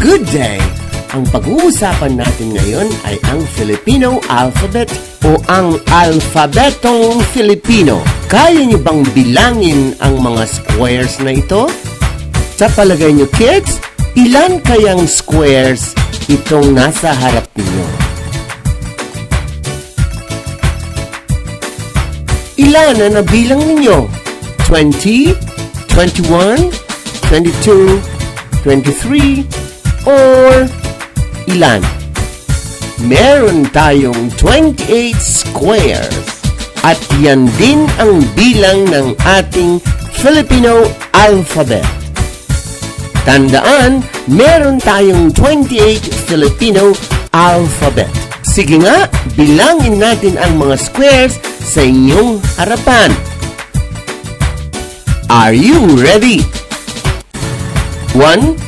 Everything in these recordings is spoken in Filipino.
Good day! Ang pag-uusapan natin ngayon ay ang Filipino alphabet o ang alfabetong Filipino. Kaya niyo bang bilangin ang mga squares na ito? Sa palagay niyo kids, ilan kayang squares itong nasa harap niyo? Ilan na nabilang ninyo? 20, 21, 22, 23, or ilan? Meron tayong 28 squares. At yan din ang bilang ng ating Filipino alphabet. Tandaan, meron tayong 28 Filipino alphabet. Sige nga, bilangin natin ang mga squares sa inyong harapan. Are you ready? 1,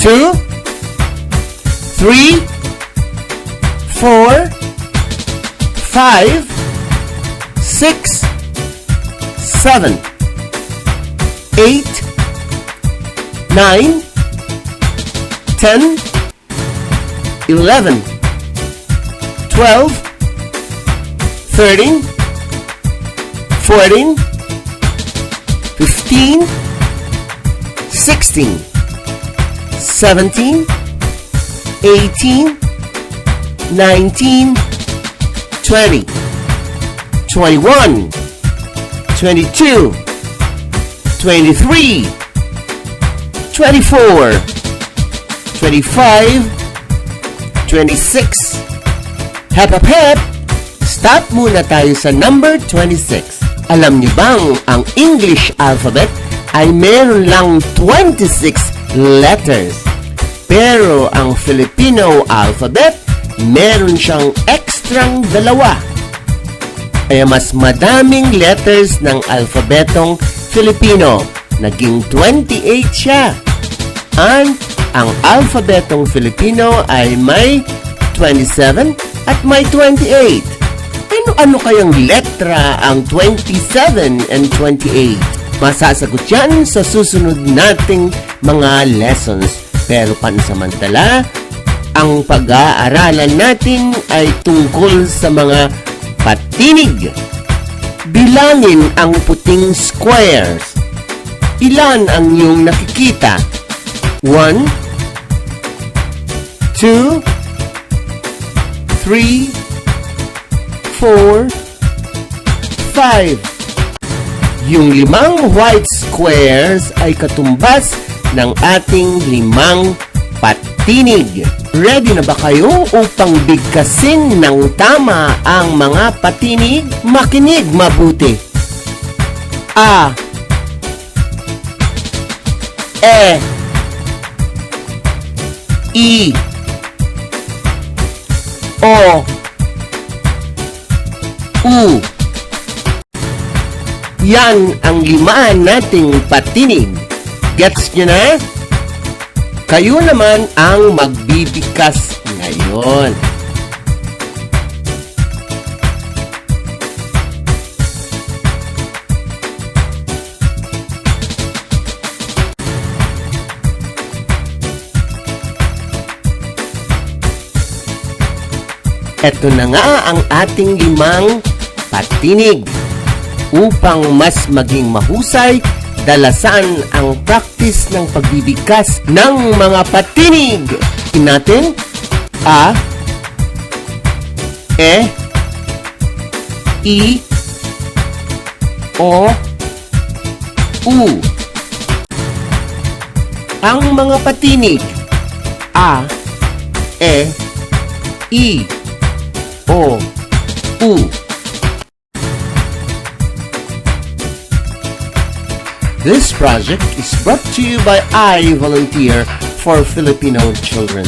2, 3, 4, 5, 6, 7, 8, 9, 10, 11, 12, 13, 14, 15, 16, 17, 18, 19, 20, 21, 22, 23, 24, 25, 26. Hep, hep, hep! Stop muna tayo sa number 26. Alam niyo bang ang English alphabet ay meron lang 26 letters? Pero ang Filipino alphabet, meron siyang ekstrang 2. Kaya mas madaming letters ng alphabetong Filipino. Naging 28 siya. And ang alphabetong Filipino ay may 27 at may 28. Ano kayang letra ang 27 and 28? Masasagot yan sa susunod nating mga lessons. Pero pansamantala, ang pag-aaralan natin ay tungkol sa mga patinig. Bilangin ang puting squares. Ilan ang iyong nakikita? 1, 2, 3, 4, 5. Yung 5 white squares ay katumbas ng ating 5 patinig. Ready na ba kayo upang bigkasin ng tama ang mga patinig? Makinig mabuti. A, E, I, O, U. Yan ang 5 nating patinig. Gets nyo na? Kayo naman ang magbibigkas ngayon. Ito na nga ang ating 5 patinig. Upang mas maging mahusay, dalasan ang practice ng pagbibigkas ng mga patinig. Natin A, E, I, O, U. Ang mga patinig A, E, I, O, U. This project is brought to you by I Volunteer for Filipino Children.